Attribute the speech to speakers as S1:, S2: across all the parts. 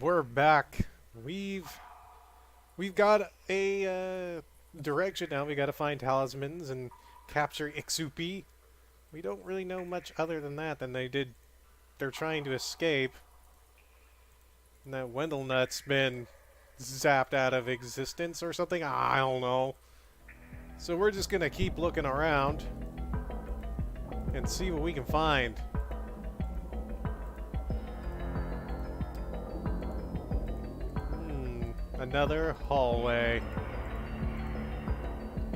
S1: We're back. We've got a direction now. We got to find talismans and capture Ixupi. We don't really know much other than that. Than they're trying to escape. And that Windelnot's been zapped out of existence or something. I don't know. So we're just gonna keep looking around and see what we can find. Another hallway.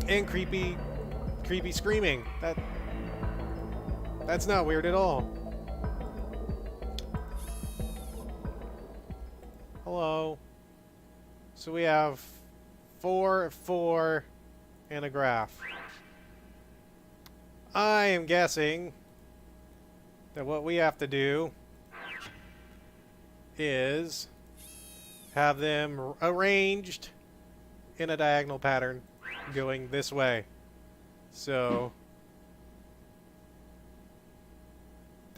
S1: And creepy screaming. That's not weird at all. Hello. So we have 4, 4, and a graph. I am guessing that what we have to do is have them arranged in a diagonal pattern going this way. So,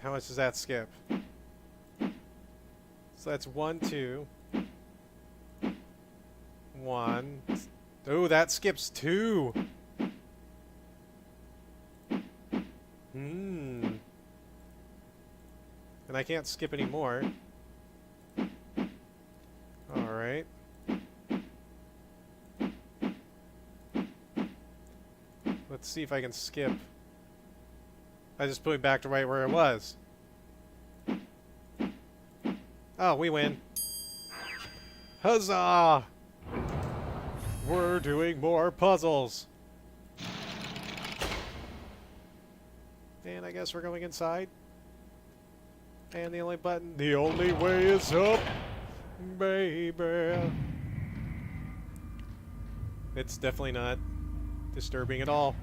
S1: how much does that skip? So that's 1, 2. 1. Oh, that skips 2. And I can't skip any more. Alright. Let's see if I can skip. I just put it back to right where it was. Oh, we win. Huzzah! We're doing more puzzles. And I guess we're going inside. And the only way is up, baby. It's definitely not disturbing at all.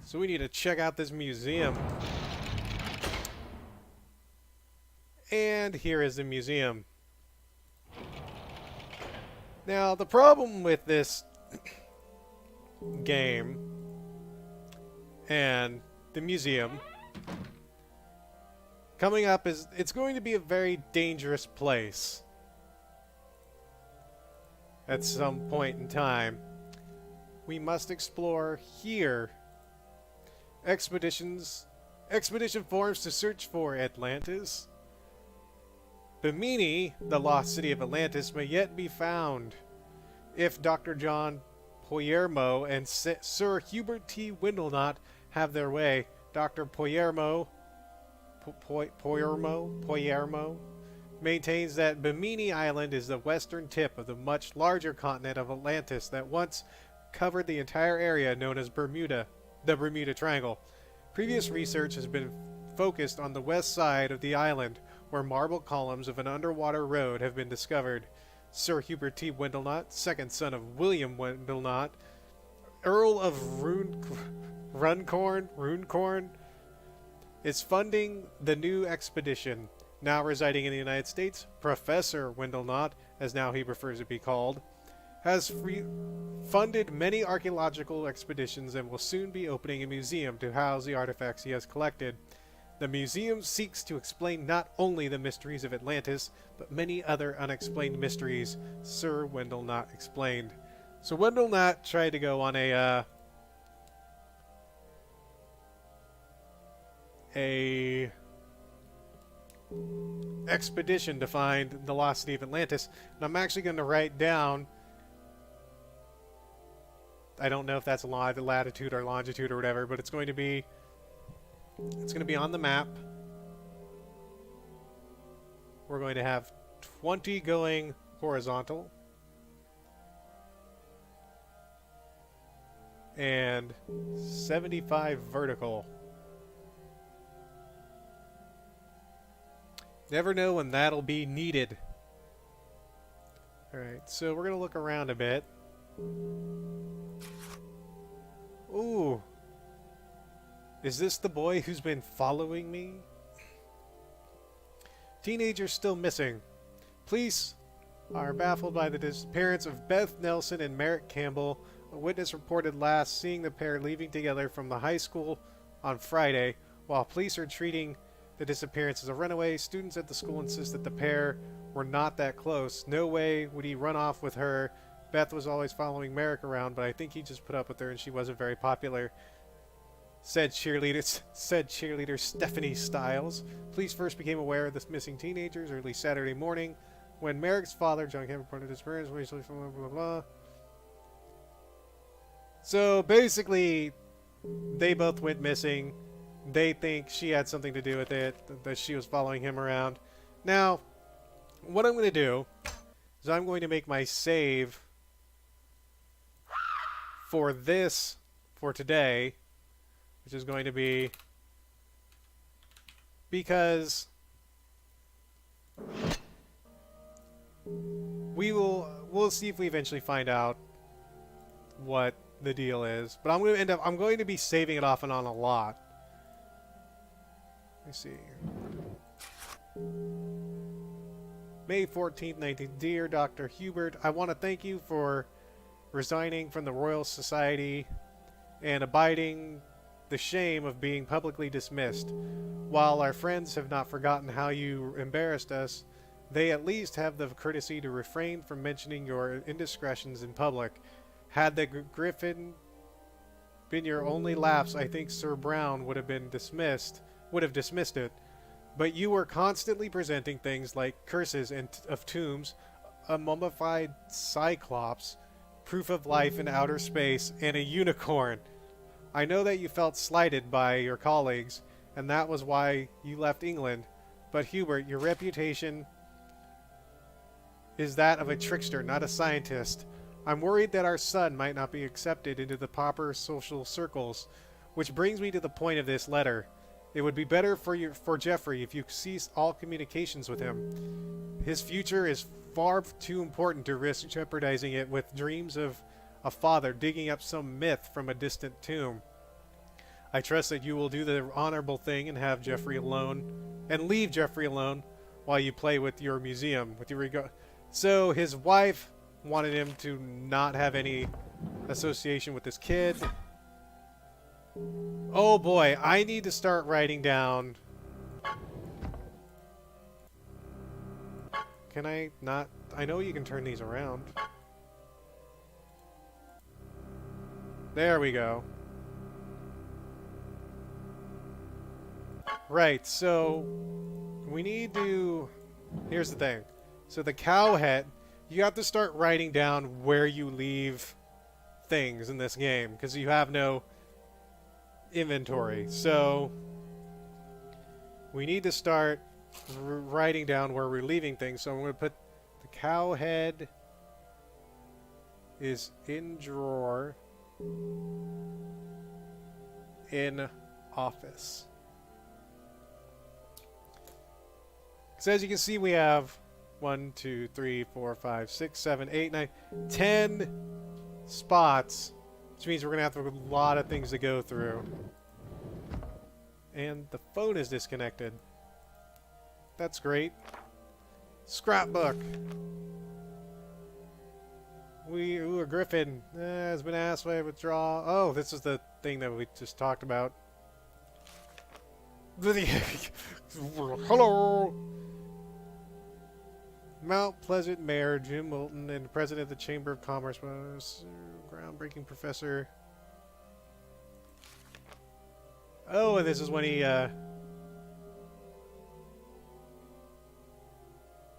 S1: So we need to check out this museum. And here is the museum. Now, the problem with this game and the museum coming up is it's going to be a very dangerous place at some point in time. We must explore here. Expedition forms to search for Atlantis. Bimini, the lost city of Atlantis, may yet be found. If Dr. John Poyermo and Sir Hubert T. Windelnot have their way, Dr. Poyermo maintains that Bimini Island is the western tip of the much larger continent of Atlantis that once covered the entire area known as Bermuda, the Bermuda Triangle. Previous research has been focused on the west side of the island, where marble columns of an underwater road have been discovered. Sir Hubert T. Windelnot, second son of William Windelnot, Earl of Runcorn, is funding the new expedition. Now residing in the United States, Professor Windelnot, as now he prefers to be called, has funded many archaeological expeditions and will soon be opening a museum to house the artifacts he has collected. The museum seeks to explain not only the mysteries of Atlantis, but many other unexplained mysteries, Sir Windelnot explained. So Windelnot tried to go on a expedition to find the lost city of Atlantis, and I'm actually going to write down, I don't know if that's latitude or longitude or whatever, but it's going to be on the map. We're going to have 20 going horizontal and 75 vertical. Never know when that'll be needed. Alright, so we're going to look around a bit. Ooh. Is this the boy who's been following me? Teenagers still missing. Police are baffled by the disappearance of Beth Nelson and Merrick Campbell. A witness reported last seeing the pair leaving together from the high school on Friday, while police are treating the disappearance is a runaway. Students at the school insist that the pair were not that close. No way would he run off with her. Beth was always following Merrick around, but I think he just put up with her and she wasn't very popular. Said cheerleader Stephanie Stiles. Police first became aware of the missing teenagers early Saturday morning when Merrick's father, John Kemp, reported his parents. Blah, blah, blah. So basically, they both went missing. They think she had something to do with it, that she was following him around. Now, what I'm going to do is I'm going to make my save for this, for today, which is going to be, because we'll see if we eventually find out what the deal is. But I'm going to be saving it off and on a lot. Let me see. May 14th, 19th. Dear Dr. Hubert, I want to thank you for resigning from the Royal Society and abiding the shame of being publicly dismissed. While our friends have not forgotten how you embarrassed us, they at least have the courtesy to refrain from mentioning your indiscretions in public. Had the Griffin been your only lapse, I think Sir Brown would have dismissed it. But you were constantly presenting things like curses of tombs, a mummified cyclops, proof of life in outer space, and a unicorn. I know that you felt slighted by your colleagues, and that was why you left England. But Hubert, your reputation is that of a trickster, not a scientist. I'm worried that our son might not be accepted into the proper social circles, which brings me to the point of this letter. It would be better for Geoffrey if you cease all communications with him. His future is far too important to risk jeopardizing it with dreams of a father digging up some myth from a distant tomb. I trust that you will do the honorable thing and have Geoffrey alone, and leave Geoffrey alone while you play with your museum. So his wife wanted him to not have any association with this kid. Oh boy, I need to start writing down. Can I not? I know you can turn these around. There we go. Right, so we need to... Here's the thing. So the cow head, you have to start writing down where you leave things in this game, because you have no inventory. So we need to start writing down where we're leaving things. So I'm going to put the cow head is in drawer in office. So as you can see, we have 1, 2, 3, 4, 5, 6, 7, 8, 9, 10 spots, which means we're going to have a lot of things to go through. And the phone is disconnected. That's great. Scrapbook. A Griffin has been asked to withdraw. Oh, this is the thing that we just talked about. Hello! Mount Pleasant Mayor Jim Moulton and President of the Chamber of Commerce, groundbreaking professor. Oh, and this is when he,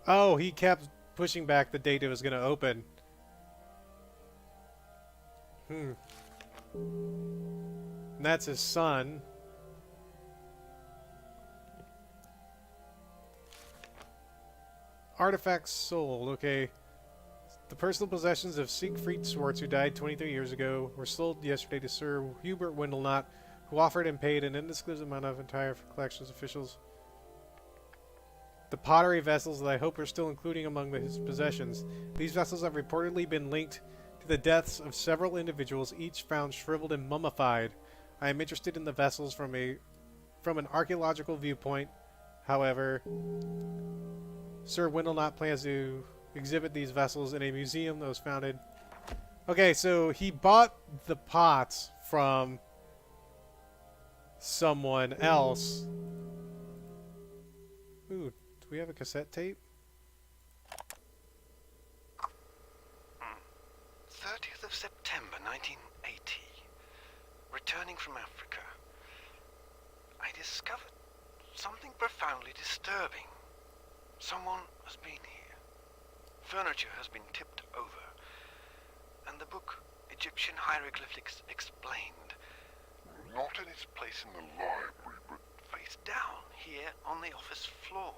S1: oh, he kept pushing back the date it was going to open. And that's his son. Artifacts sold. Okay. The personal possessions of Siegfried Schwartz, who died 23 years ago, were sold yesterday to Sir Hubert Windelnot, who offered and paid an undisclosed amount of entire collections officials. The pottery vessels that I hope are still including among his possessions. These vessels have reportedly been linked to the deaths of several individuals, each found shriveled and mummified. I am interested in the vessels from an archaeological viewpoint. However, Sir Windelnot plans to exhibit these vessels in a museum that was founded. Okay, so he bought the pots from someone else. Ooh, do we have a cassette tape?
S2: 30th of September 1980. Returning from Africa, I discovered something profoundly disturbing. Someone has been here. Furniture has been tipped over. And the book, Egyptian Hieroglyphics Explained, not in its place in the library, but face down here on the office floor.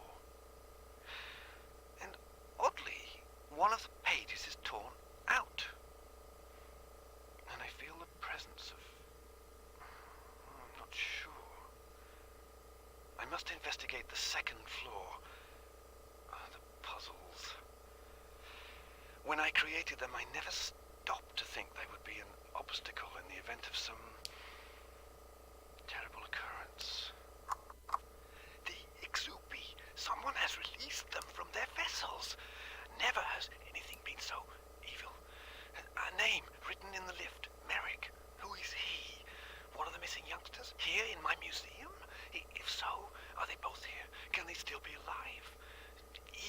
S2: And oddly, one of the pages is torn out. And I feel the presence of... I'm not sure. I must investigate the second floor. The puzzles. When I created them, I never stopped to think they would be an obstacle in the event of some terrible occurrence. The Ixupi, someone has released them from their vessels. Never has anything been so evil. A name written in the lift, Merrick. Who is he? One of the missing youngsters here in my museum? If so, are they both here? Can they still be alive?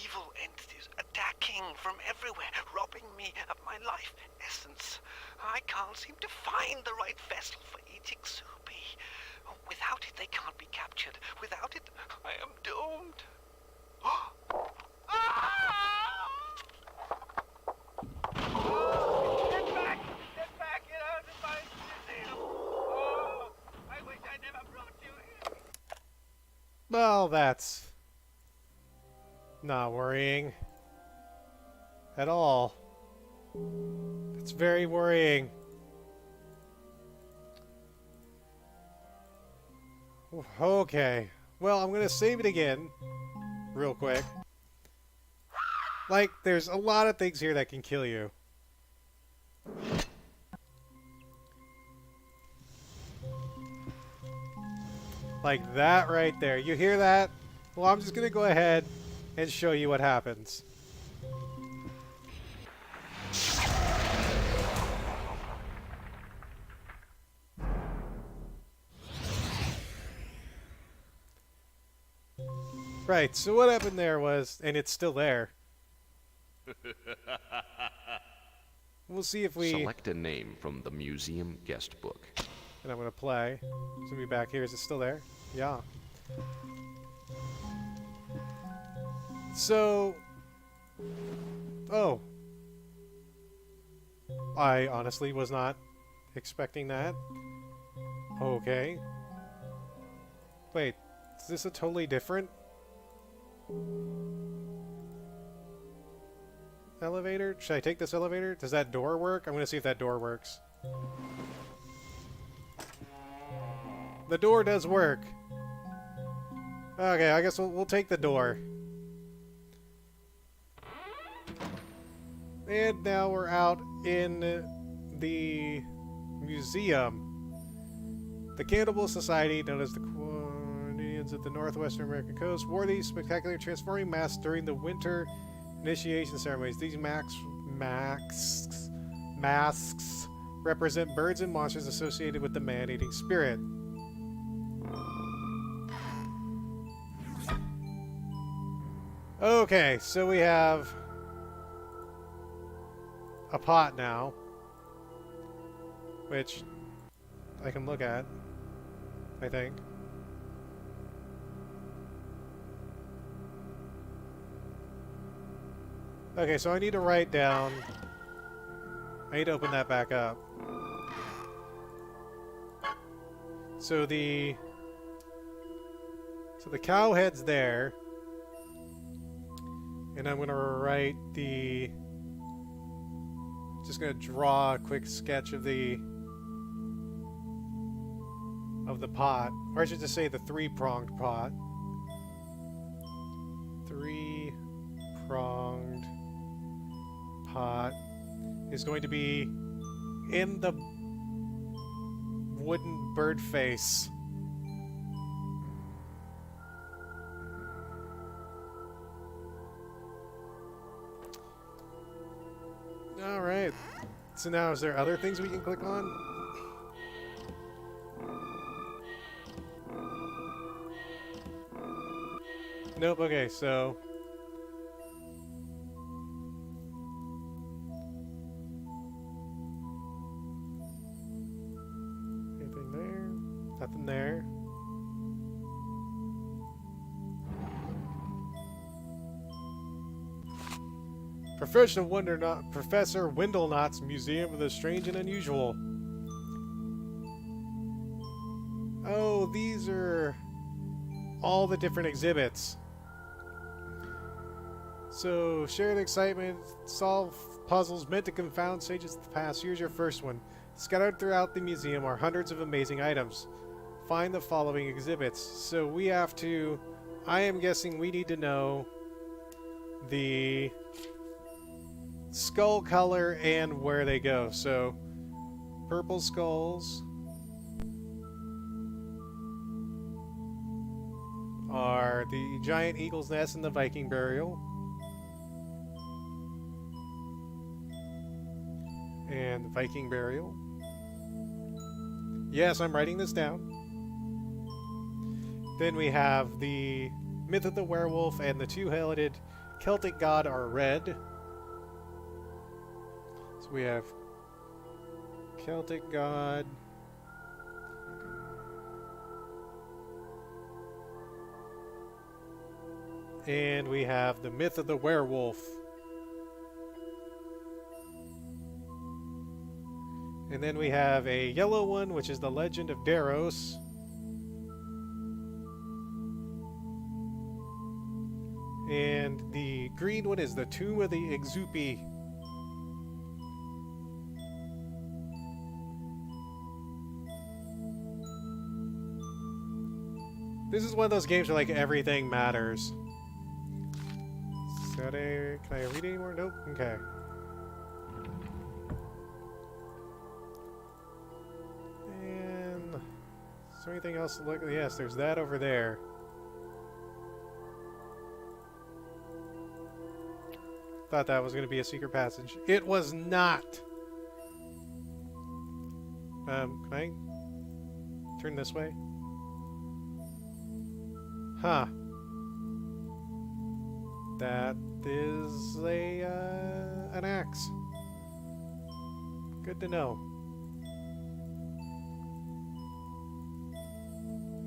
S2: Evil entities attacking from everywhere, robbing me of my life essence. I can't seem to find the right vessel for each Ixupi. Without it, they can't be captured. Without it, I am doomed. Get back! Get back! Get out of my museum! Oh, I wish I never brought you here.
S1: Well, that's not worrying at all. It's very worrying. Okay. Well, I'm gonna save it again real quick. Like, there's a lot of things here that can kill you. Like that right there. You hear that? Well, I'm just gonna go ahead and show you what happens. Right, so what happened there was, and it's still there. We'll see if we...
S3: Select a name from the museum guest book.
S1: And I'm gonna play. It's gonna be back here. Is it still there? Yeah. So... Oh. I honestly was not expecting that. Okay. Wait, is this a totally different elevator? Should I take this elevator? Does that door work? I'm gonna see if that door works. The door does work. Okay, I guess we'll take the door. And now we're out in the museum. The Cannibal Society, known as the Indians of the northwestern American coast, wore these spectacular transforming masks during the winter initiation ceremonies. These masks represent birds and monsters associated with the man-eating spirit. Okay, so we have a pot now, which I can look at, I think. Okay, so I need to write down... I need to open that back up. So the cow head's there. And I'm gonna write the... Just gonna draw a quick sketch of the pot. Or I should just say the three-pronged pot. Three-pronged pot is going to be in the wooden bird face. Alright. So now, is there other things we can click on? Nope, okay, so... anything there? Nothing there. Professor Windelnot's Museum of the Strange and Unusual. Oh, these are all the different exhibits. So, shared excitement, solve puzzles meant to confound sages of the past. Here's your first one. Scattered throughout the museum are hundreds of amazing items. Find the following exhibits. So we have to... I am guessing we need to know the skull color and where they go. So, purple skulls are the giant eagle's nest and the Viking burial. And the Viking burial. Yes, I'm writing this down. Then we have the myth of the werewolf and the two-headed Celtic god are red. So we have Celtic god. And we have the myth of the werewolf. And then we have a yellow one, which is the legend of Daros. And the green one is the tomb of the Exupi. This is one of those games where like everything matters. Can I read anymore? Nope. Okay. And is there anything else to look at? Yes, there's that over there. Thought that was going to be a secret passage. It was not. Can I turn this way? Huh. That is an axe. Good to know.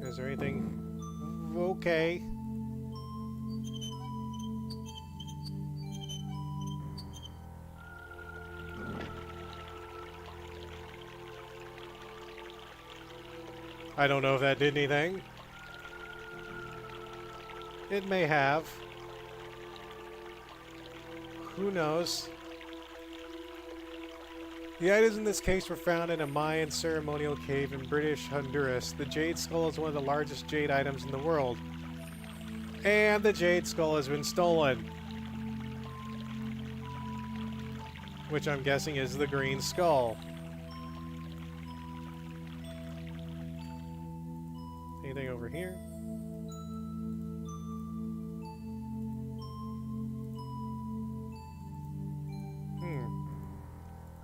S1: Is there anything? Okay. I don't know if that did anything. It may have. Who knows? The items in this case were found in a Mayan ceremonial cave in British Honduras. The jade skull is one of the largest jade items in the world. And the jade skull has been stolen. Which I'm guessing is the green skull. Anything over here?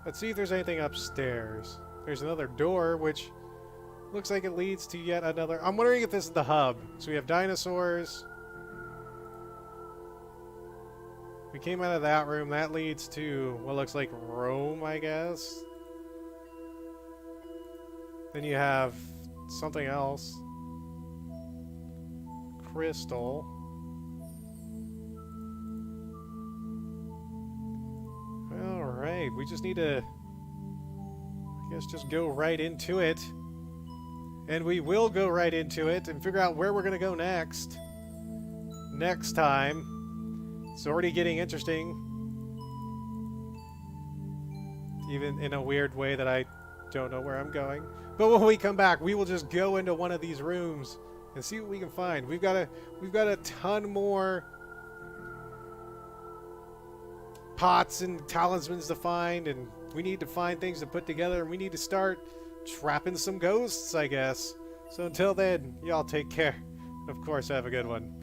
S1: Let's see if there's anything upstairs. There's another door, which looks like it leads to yet another... I'm wondering if this is the hub. So we have dinosaurs. We came out of that room. That leads to what looks like Rome, I guess. Then you have something else. Crystal. Alright, we just need to, I guess, just go right into it. And we will go right into it and figure out where we're going to go next. Next time. It's already getting interesting. Even in a weird way that I don't know where I'm going. But when we come back, we will just go into one of these rooms and see what we can find. We've got a ton more pots and talismans to find, and we need to find things to put together, and we need to start trapping some ghosts, I guess. So until then, y'all take care. Of course, have a good one.